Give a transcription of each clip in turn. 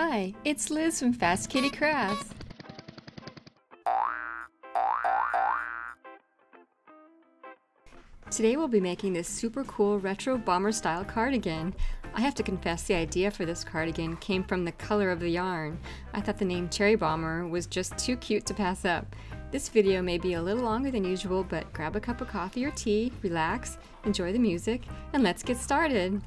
Hi, it's Liz from Fast Kitty Crafts. Today we'll be making this super cool retro bomber style cardigan. I have to confess the idea for this cardigan came from the color of the yarn. I thought the name Cherry Bomber was just too cute to pass up. This video may be a little longer than usual, but grab a cup of coffee or tea, relax, enjoy the music, and let's get started.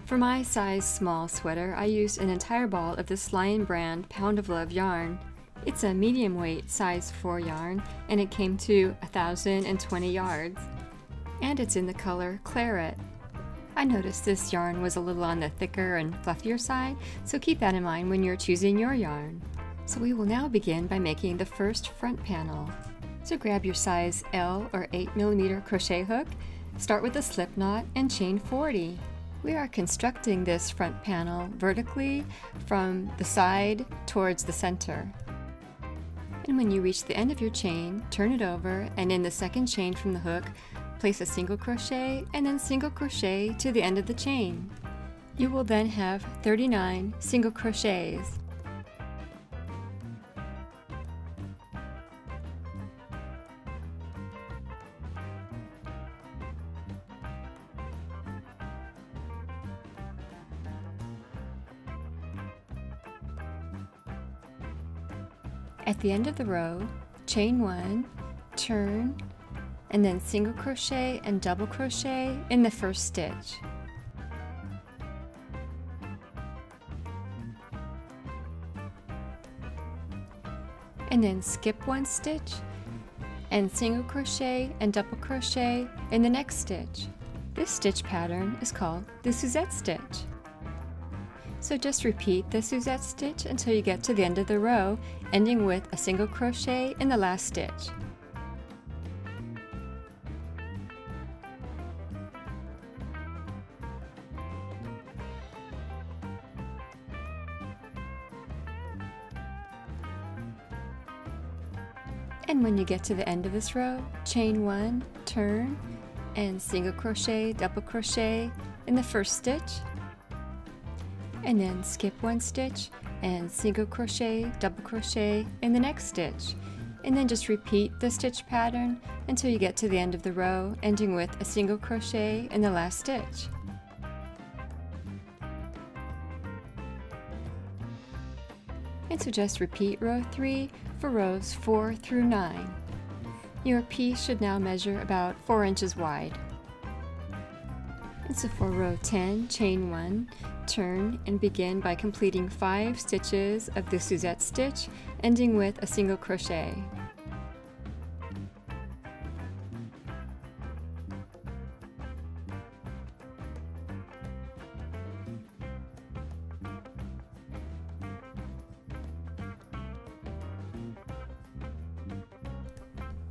For my size small sweater, I used an entire ball of this Lion brand Pound of Love yarn. It's a medium weight size 4 yarn, and it came to 1,020 yards. And it's in the color Claret. I noticed this yarn was a little on the thicker and fluffier side, so keep that in mind when you're choosing your yarn. So we will now begin by making the first front panel. So grab your size L or 8mm crochet hook, start with a slip knot and chain 40. We are constructing this front panel vertically from the side towards the center. And when you reach the end of your chain, turn it over, and in the second chain from the hook, place a single crochet and then single crochet to the end of the chain. You will then have 39 single crochets. At the end of the row, chain 1, turn, and then single crochet and double crochet in the first stitch. And then skip 1 stitch and single crochet and double crochet in the next stitch. This stitch pattern is called the Suzette stitch. So just repeat the Suzette stitch until you get to the end of the row, ending with a single crochet in the last stitch. And when you get to the end of this row, chain 1, turn, and single crochet, double crochet in the first stitch, and then skip 1 stitch and single crochet, double crochet in the next stitch, and then just repeat the stitch pattern until you get to the end of the row, ending with a single crochet in the last stitch. And so just repeat row 3 for rows 4 through 9. Your piece should now measure about 4 inches wide. And so for row 10, chain 1, turn, and begin by completing 5 stitches of the Suzette stitch, ending with a single crochet.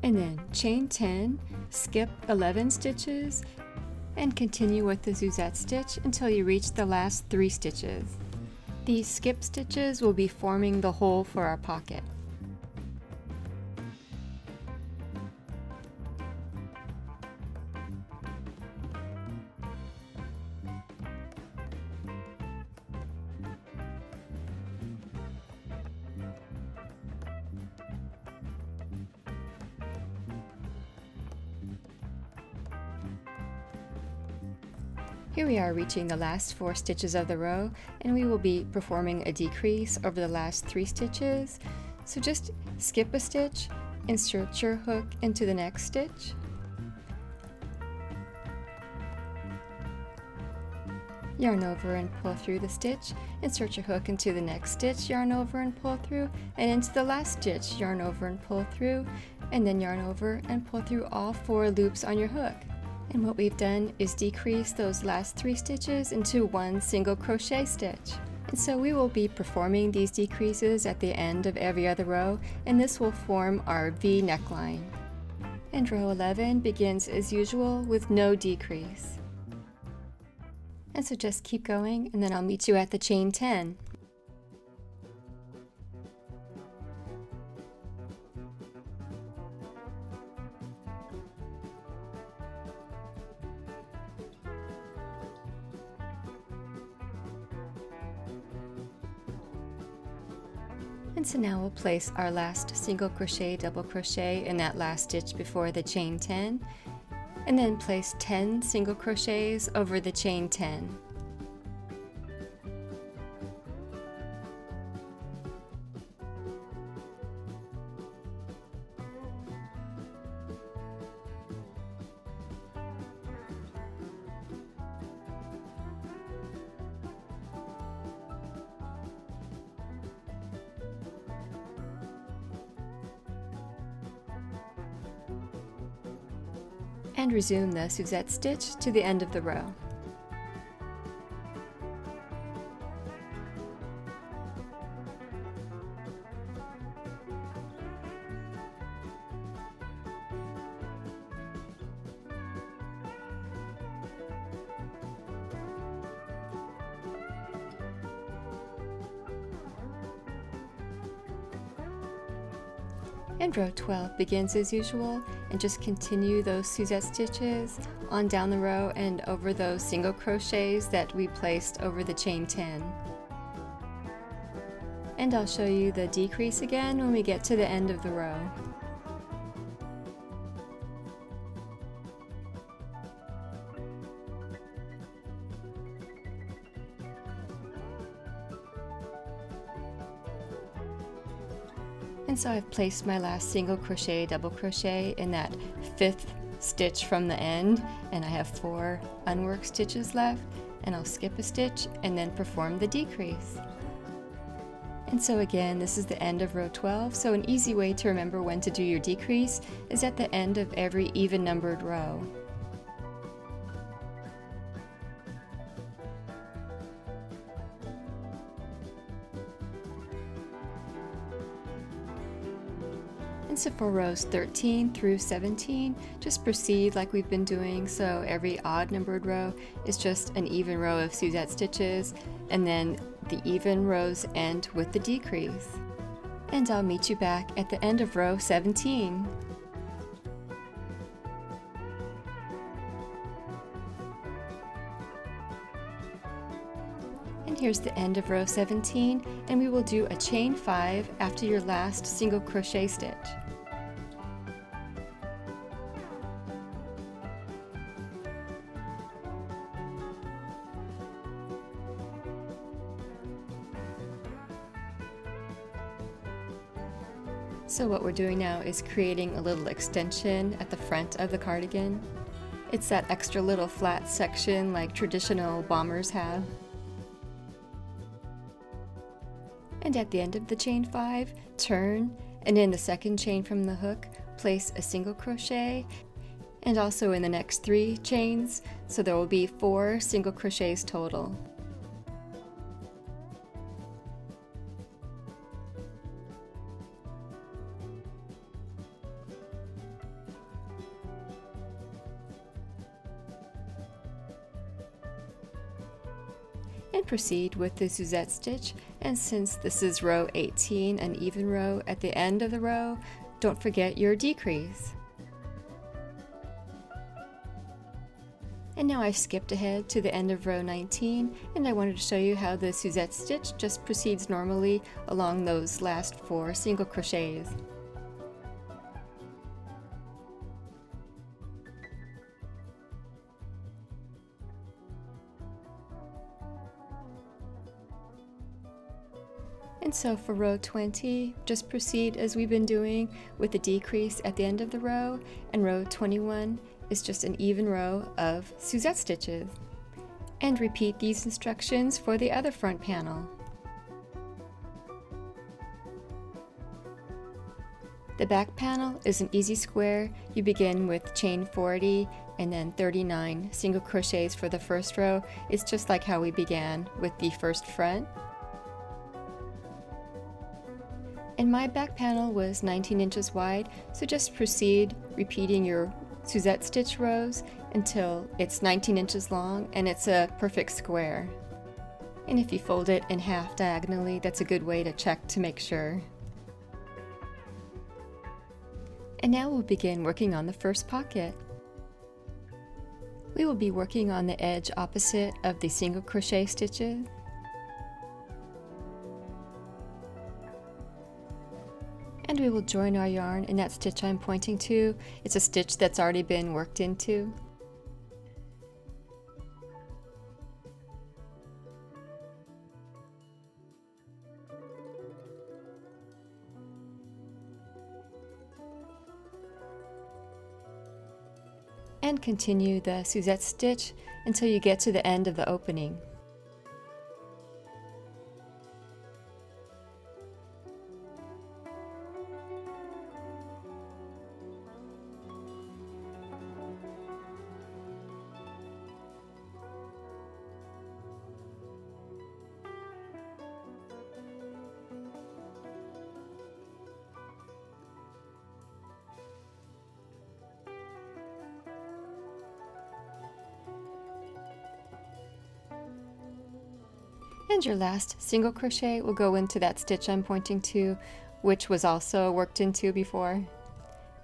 And then chain 10, skip 11 stitches, and continue with the Suzette stitch until you reach the last 3 stitches. These skip stitches will be forming the hole for our pocket. Here we are reaching the last 4 stitches of the row, and we will be performing a decrease over the last 3 stitches. So just skip a stitch, insert your hook into the next stitch, yarn over and pull through the stitch, insert your hook into the next stitch, yarn over and pull through, and into the last stitch, yarn over and pull through, and then yarn over and pull through all 4 loops on your hook. And what we've done is decrease those last 3 stitches into 1 single crochet stitch. And so we will be performing these decreases at the end of every other row, and this will form our V neckline. And row 11 begins as usual with no decrease. And so just keep going, and then I'll meet you at the chain 10. And so now we'll place our last single crochet, double crochet in that last stitch before the chain 10, and then place 10 single crochets over the chain 10. And resume the Suzette stitch to the end of the row. And row 12 begins as usual, and just continue those Suzette stitches on down the row and over those single crochets that we placed over the chain 10. And I'll show you the decrease again when we get to the end of the row. And so I've placed my last single crochet, double crochet in that 5th stitch from the end, and I have 4 unworked stitches left, and I'll skip a stitch and then perform the decrease. And so again, this is the end of row 12, so an easy way to remember when to do your decrease is at the end of every even numbered row. And so for rows 13 through 17, just proceed like we've been doing. So every odd numbered row is just an even row of Suzette stitches, and then the even rows end with the decrease. And I'll meet you back at the end of row 17. And here's the end of row 17, and we will do a chain 5 after your last single crochet stitch. So what we're doing now is creating a little extension at the front of the cardigan. It's that extra little flat section like traditional bombers have. And at the end of the chain 5, turn, and in the second chain from the hook, place a single crochet, and also in the next 3 chains, so there will be 4 single crochets total. And proceed with the Suzette stitch, and since this is row 18, an even row at the end of the row, don't forget your decrease. And now I've skipped ahead to the end of row 19, and I wanted to show you how the Suzette stitch just proceeds normally along those last 4 single crochets. And so for row 20, just proceed as we've been doing with the decrease at the end of the row, and row 21 is just an even row of Suzette stitches. And repeat these instructions for the other front panel. The back panel is an easy square. You begin with chain 40 and then 39 single crochets for the first row. It's just like how we began with the first front. And my back panel was 19 inches wide, so just proceed repeating your Suzette stitch rows until it's 19 inches long and it's a perfect square. And if you fold it in half diagonally, that's a good way to check to make sure. And now we'll begin working on the first pocket. We will be working on the edge opposite of the single crochet stitches. And we will join our yarn in that stitch I'm pointing to. It's a stitch that's already been worked into. And continue the Suzette stitch until you get to the end of the opening. And your last single crochet will go into that stitch I'm pointing to, which was also worked into before.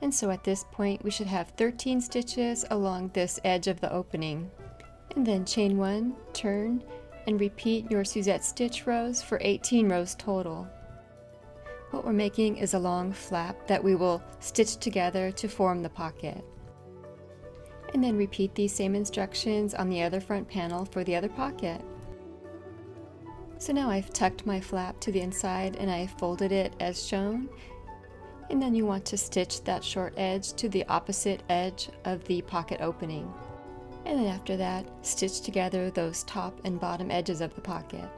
And so at this point we should have 13 stitches along this edge of the opening. And then chain 1, turn, and repeat your Suzette stitch rows for 18 rows total. What we're making is a long flap that we will stitch together to form the pocket. And then repeat these same instructions on the other front panel for the other pocket. So now I've tucked my flap to the inside and I folded it as shown. And then you want to stitch that short edge to the opposite edge of the pocket opening. And then after that, stitch together those top and bottom edges of the pocket.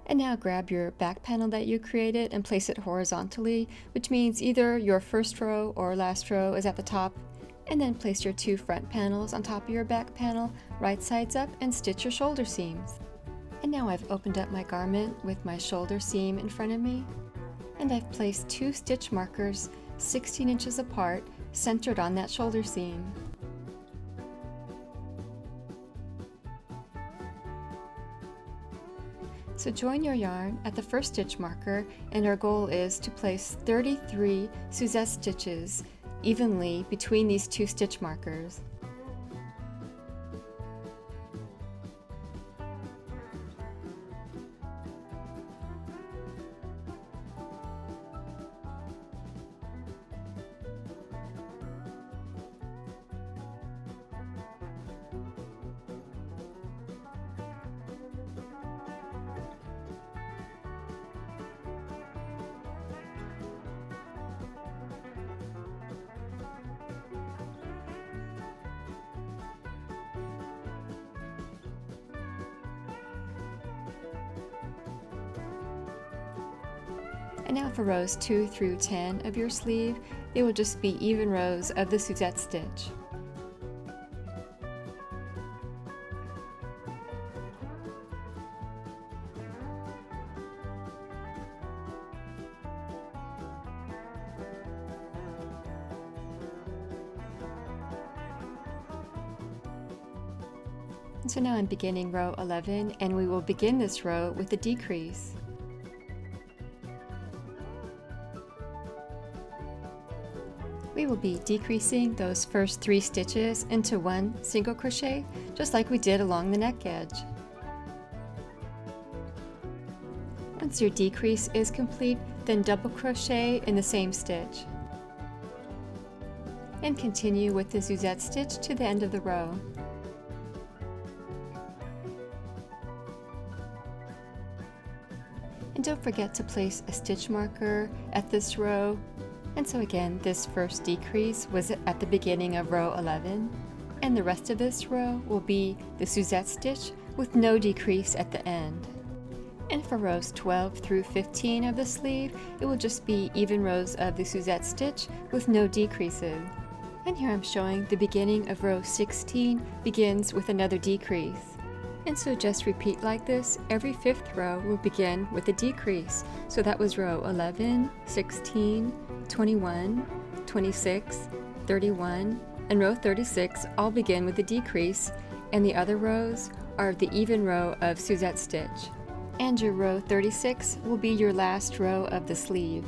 And now grab your back panel that you created and place it horizontally, which means either your first row or last row is at the top, and then place your 2 front panels on top of your back panel, right sides up, and stitch your shoulder seams. And now I've opened up my garment with my shoulder seam in front of me, and I've placed 2 stitch markers 16 inches apart, centered on that shoulder seam. So join your yarn at the first stitch marker, and our goal is to place 33 Suzette stitches evenly between these 2 stitch markers. And now for rows 2 through 10 of your sleeve, they will just be even rows of the Suzette stitch. And so now I'm beginning row 11, and we will begin this row with a decrease. We will be decreasing those first 3 stitches into 1 single crochet, just like we did along the neck edge. Once your decrease is complete, then double crochet in the same stitch. And continue with the Suzette stitch to the end of the row. And don't forget to place a stitch marker at this row. And so again, this first decrease was at the beginning of row 11, and the rest of this row will be the Suzette stitch with no decrease at the end. And for rows 12 through 15 of the sleeve, it will just be even rows of the Suzette stitch with no decreases. And here I'm showing the beginning of row 16 begins with another decrease. And so just repeat like this. Every 5th row will begin with a decrease. So that was row 11, 16, 21, 26, 31, and row 36 all begin with a decrease, and the other rows are the even row of Suzette stitch. And your row 36 will be your last row of the sleeve.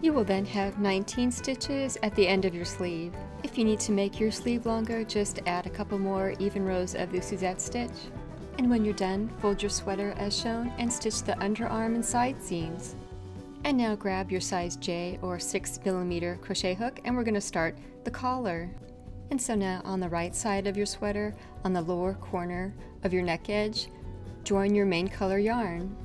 You will then have 19 stitches at the end of your sleeve. If you need to make your sleeve longer, just add a couple more even rows of the Suzette stitch. And when you're done, fold your sweater as shown and stitch the underarm and side seams. And now grab your size J or 6mm crochet hook, and we're going to start the collar. And so now on the right side of your sweater, on the lower corner of your neck edge, join your main color yarn.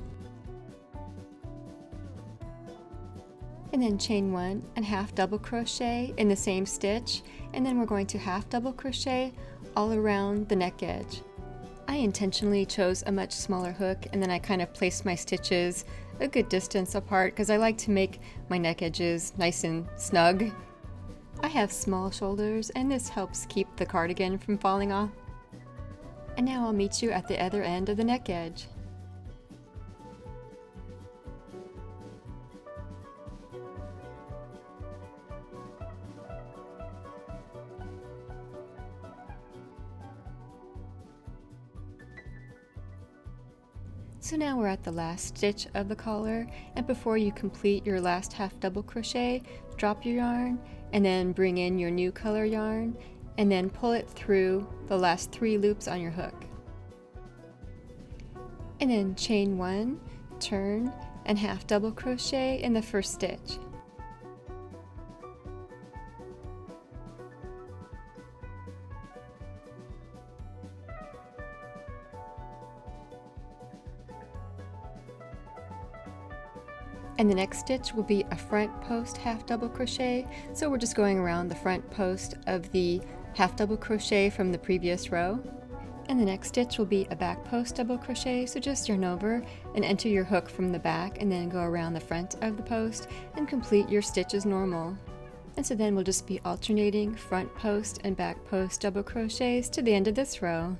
And then chain 1 and half double crochet in the same stitch, and then we're going to half double crochet all around the neck edge. I intentionally chose a much smaller hook, and then I kind of placed my stitches a good distance apart because I like to make my neck edges nice and snug. I have small shoulders, and this helps keep the cardigan from falling off. And now I'll meet you at the other end of the neck edge. So now we're at the last stitch of the collar, and before you complete your last half double crochet, drop your yarn and then bring in your new color yarn and then pull it through the last 3 loops on your hook. And then chain 1, turn, and half double crochet in the first stitch. And the next stitch will be a front post half double crochet, so we're just going around the front post of the half double crochet from the previous row. And the next stitch will be a back post double crochet, so just yarn over and enter your hook from the back and then go around the front of the post and complete your stitch as normal. And so then we'll just be alternating front post and back post double crochets to the end of this row.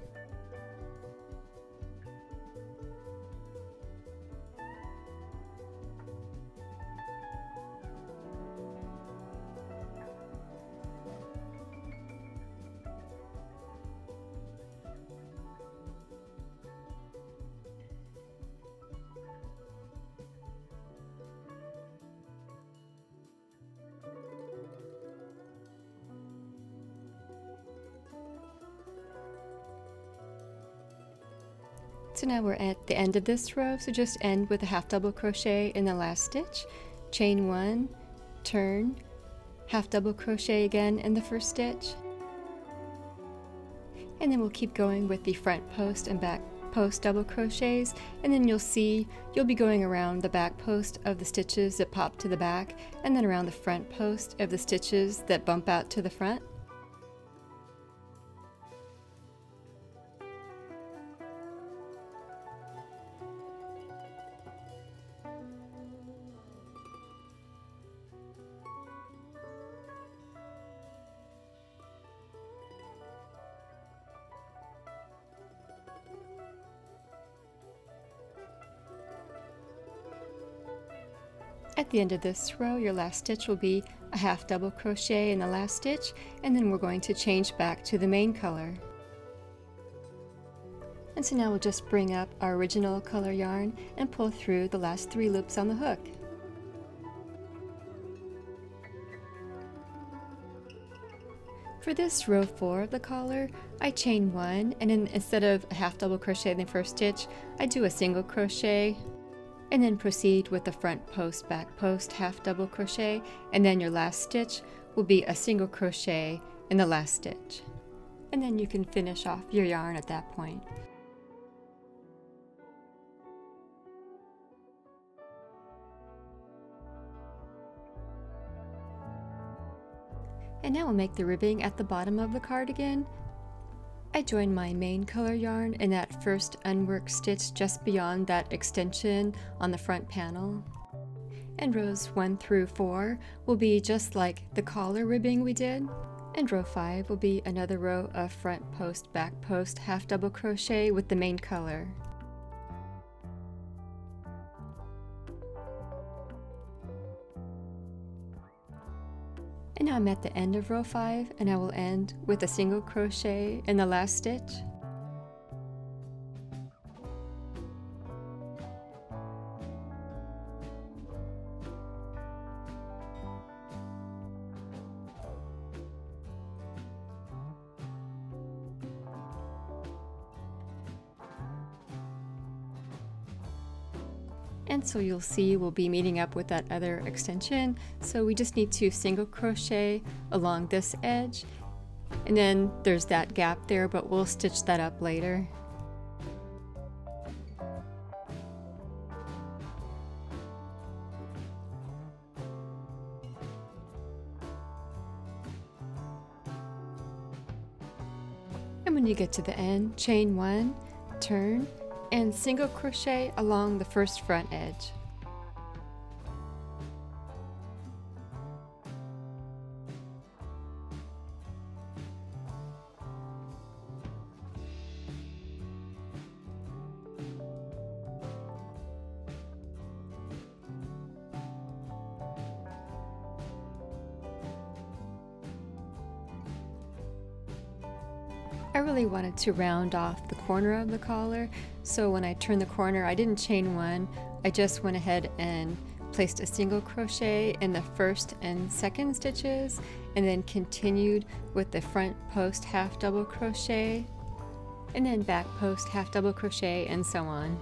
So now we're at the end of this row, so just end with a half double crochet in the last stitch, chain 1, turn, half double crochet again in the first stitch, and then we'll keep going with the front post and back post double crochets, and then you'll be going around the back post of the stitches that pop to the back and then around the front post of the stitches that bump out to the front. At the end of this row, your last stitch will be a half double crochet in the last stitch, and then we're going to change back to the main color. And so now we'll just bring up our original color yarn and pull through the last 3 loops on the hook. For this row 4 of the collar, I chain 1, and then instead of a half double crochet in the first stitch, I do a single crochet, and then proceed with the front post, back post, half double crochet, and then your last stitch will be a single crochet in the last stitch. And then you can finish off your yarn at that point. And now we'll make the ribbing at the bottom of the cardigan. I join my main color yarn in that first unworked stitch just beyond that extension on the front panel. And rows 1 through 4 will be just like the collar ribbing we did. And row 5 will be another row of front post, back post, half double crochet with the main color. And now I'm at the end of row 5, and I will end with a single crochet in the last stitch. And so you'll see we'll be meeting up with that other extension. So we just need to single crochet along this edge. And then there's that gap there, but we'll stitch that up later. And when you get to the end, chain 1, turn, and single crochet along the first front edge. I really wanted to round off the corner of the collar, so when I turned the corner I didn't chain 1, I just went ahead and placed a single crochet in the first and second stitches, and then continued with the front post half double crochet, and then back post half double crochet, and so on.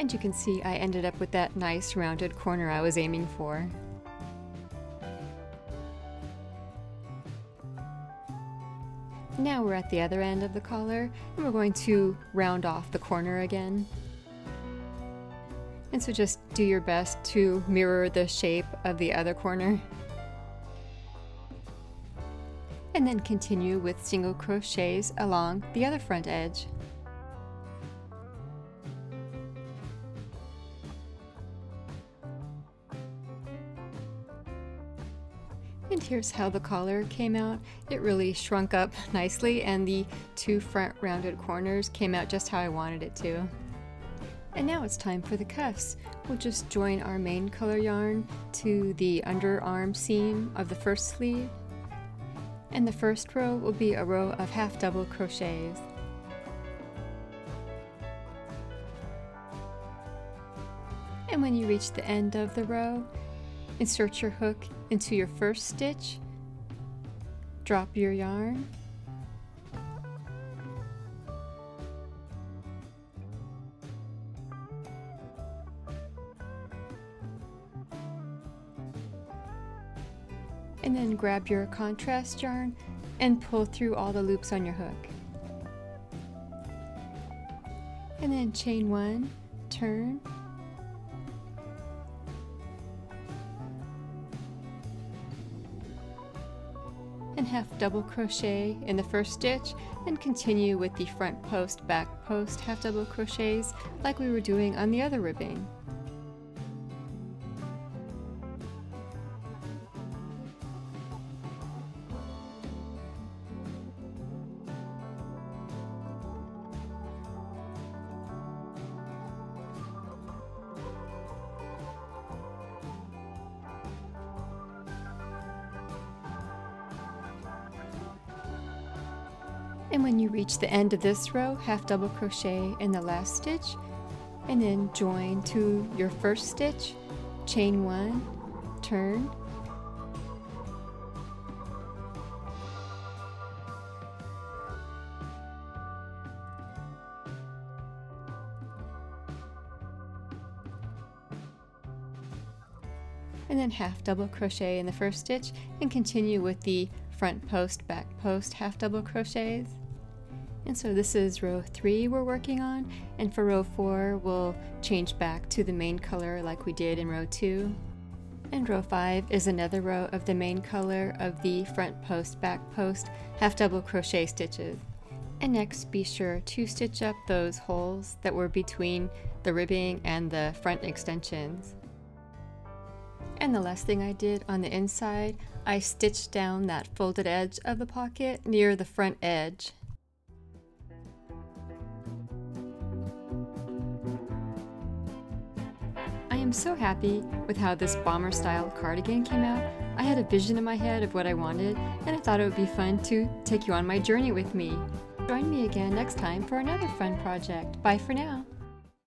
And you can see I ended up with that nice rounded corner I was aiming for. Now we're at the other end of the collar, and we're going to round off the corner again. And so just do your best to mirror the shape of the other corner. And then continue with single crochets along the other front edge. And here's how the collar came out. It really shrunk up nicely, and the two front rounded corners came out just how I wanted it to. And now it's time for the cuffs. We'll just join our main color yarn to the underarm seam of the first sleeve. And the first row will be a row of half double crochets. And when you reach the end of the row, insert your hook into your first stitch, drop your yarn, and then grab your contrast yarn and pull through all the loops on your hook. And then chain 1, turn, and half double crochet in the first stitch, and continue with the front post, back post, half double crochets like we were doing on the other ribbing. And when you reach the end of this row, half double crochet in the last stitch, and then join to your first stitch, chain 1, turn, and then half double crochet in the first stitch, and continue with the front post, back post, half double crochets. And so this is row 3 we're working on, and for row 4 we'll change back to the main color like we did in row 2. And row 5 is another row of the main color of the front post, back post, half double crochet stitches. And next be sure to stitch up those holes that were between the ribbing and the front extensions. And the last thing I did on the inside, I stitched down that folded edge of the pocket near the front edge. I am so happy with how this bomber style cardigan came out. I had a vision in my head of what I wanted, and I thought it would be fun to take you on my journey with me. Join me again next time for another fun project. Bye for now.